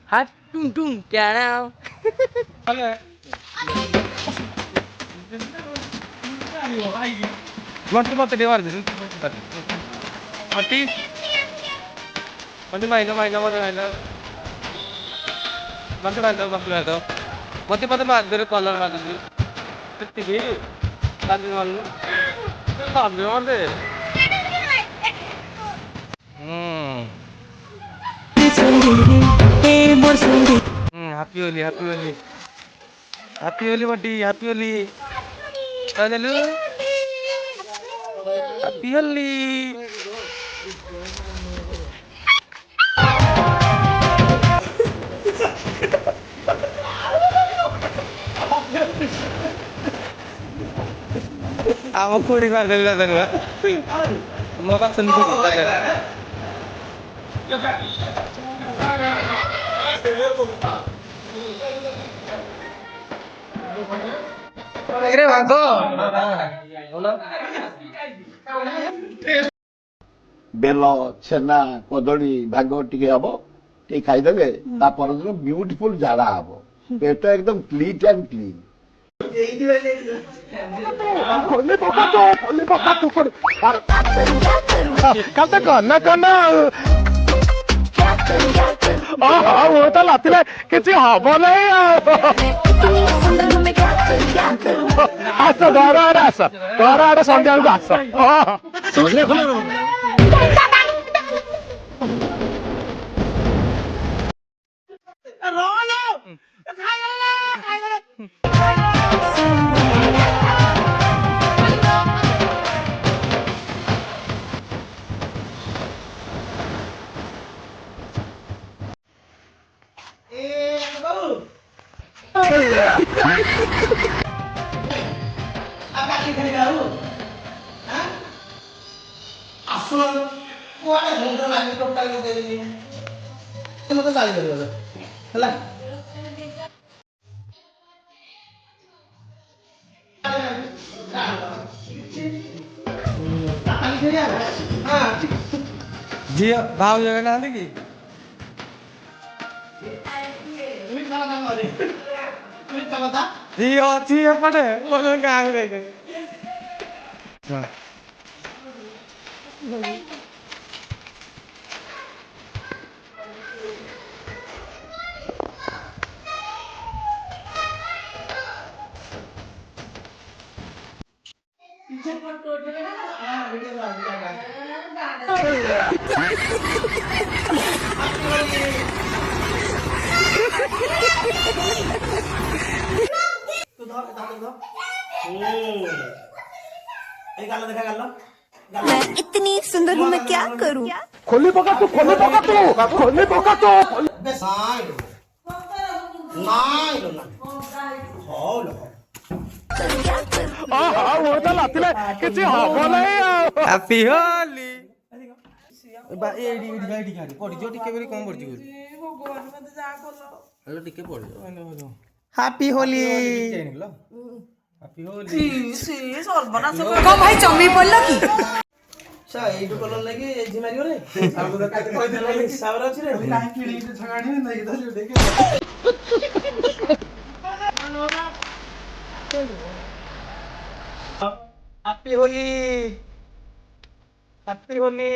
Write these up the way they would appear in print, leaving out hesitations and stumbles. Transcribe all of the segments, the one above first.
হাত টুং টুং কেন Mati mati dia warna. Mati. Mati main main main. Mati main main. Mati mati main dari color main. Tiga. Tadi malu. Tadi malu. Happy Holi, happy Holi. Happy Holi Mati, happy Holi. Ada lu? Happy Holi. Aku kuri ba dala dala. Mo ba sun ko dala. Kire bangko. ବେଲ ଛେନା କଦଳୀ ଭାଗ ଟିକେ ହବ ଟିକେ ଖାଇଦେବେ ତା ପରଦିନ beautiful ଝାଡା ହବ ପେଟ ଏକଦମ କ୍ଲିନ୍ ଆଣ୍ଡ କ୍ଲିନ୍ କାଲି କନା କନା ମୁଁ ତ ନଥିଲେ କିଛି ହବ ନାହିଁ ଆସ ଘର ଆଡେ ଆସ ଘର ଆଡେ ସନ୍ଧ୍ୟାବେଳକୁ ଆସ Dia bau jangan nanti ki. Dia dia apa deh? Mana ngang deh? मैं इतनी सुंदर हूँ मैं क्या करूँ ଖୋଲି ପକା ତୁ ଖୋଲି ପକା ତୁ ଖୋଲି ପକା ତୁ ମୁଁ ତ ନଥିଲେ କିଛି ହବ ନାହିଁ Happy Holi. Ba ଏଇଠି ଏଇଠି ଏଇଠି ଗାଡ଼ି ପଡ଼ିଯିବ ଟିକେ ବେରି କମ ପଡ଼ିଯିବ ଭଗବାନ ମତେ ଯାହା କଲ ହେଲେ ଟିକେ ପଡ଼ିଯିବ Happy Holi Happy Holi कौन भाई चम्मी पड़लो की सा এইটু কলর লাগি এজি মারিও রে আর তো কাটে কই দেলা হিসাব আছে রে না কিনি তো ছগানি নাই ধরিও দেখে Happy Holi Happy Holi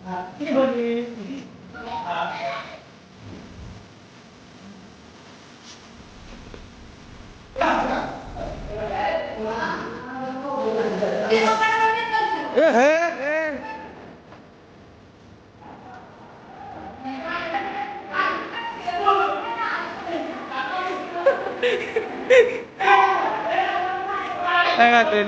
Happy Holi Enggak tuh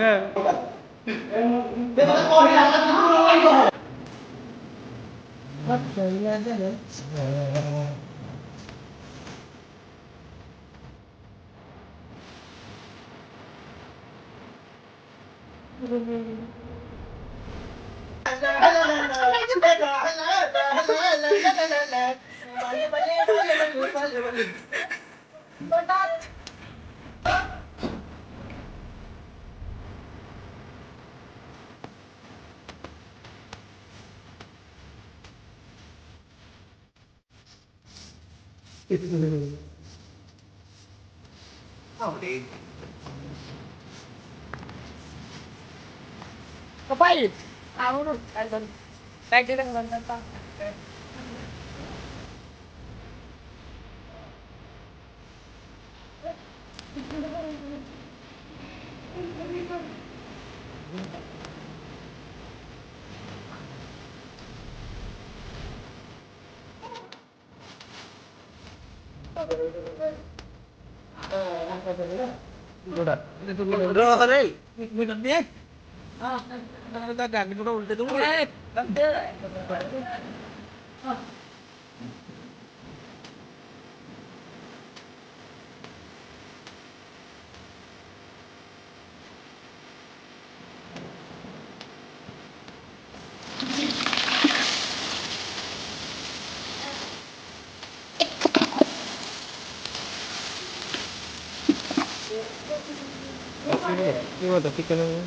이거 더 피크는.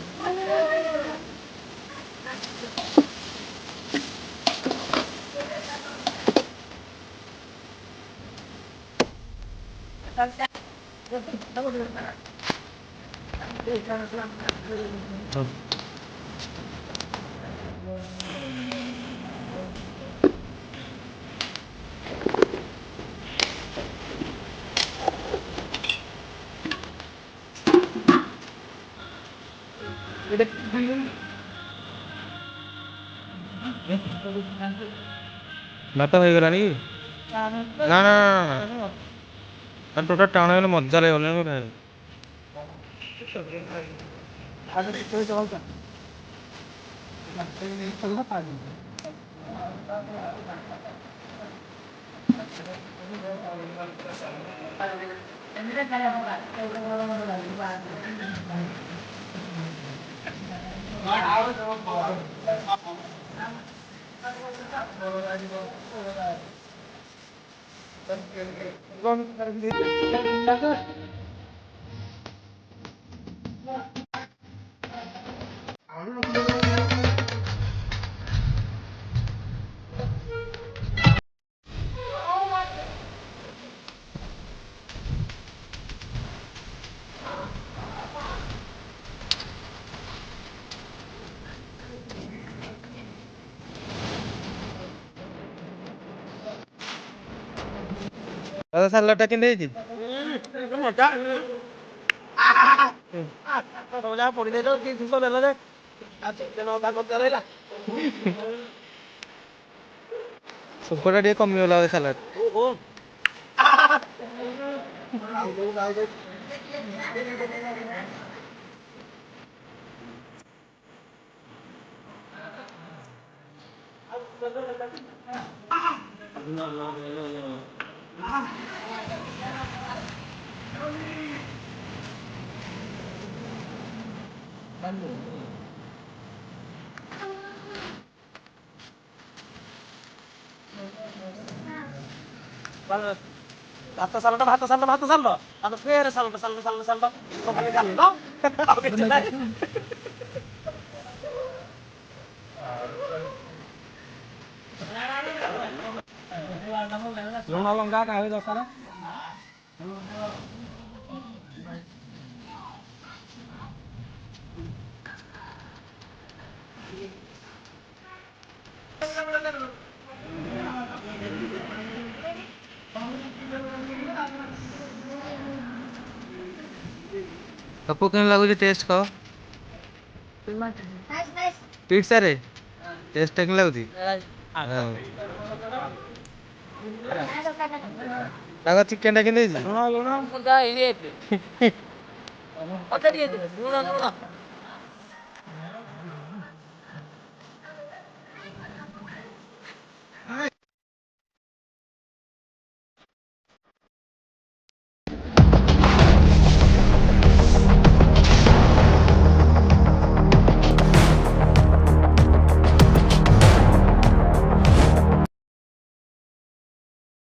ଭାତ ହେଇଗଲାଣି କି? ନା ନା ଟୋଟାଲ ଟାଣ ହେଇଗଲେ ମଜା ଲାଗିଗଲାଣି। ଦାদା ସାଲାଡଟା କେମିତି ହେଇଛି? ଶୁଖୁଆଟା ଟିକେ କମିଗଲା ସାଲାଡ। ଭାତ ସାଲଟ ଭାତ ସାଲଟ ଭାତ ସାଲଟ ଆଉ ଫେର ସାଲଟ ସାଲଟ ସାଲଟ ସାଲଟ ଆଉ କିଛି ନାହିଁ। ଲୁଣ ଲଙ୍କା କାହାକୁ ଦରକାର? ପପୁ କେମିତି ଲାଗୁଛି ଟେଷ୍ଟ କହ? ପିଜ୍ଜାରେ ଟେଷ୍ଟ କେମିତି ଲାଗୁଛି? ତାଙ୍କ ଚିକେନଟା କେମିତି ହେଇଛି?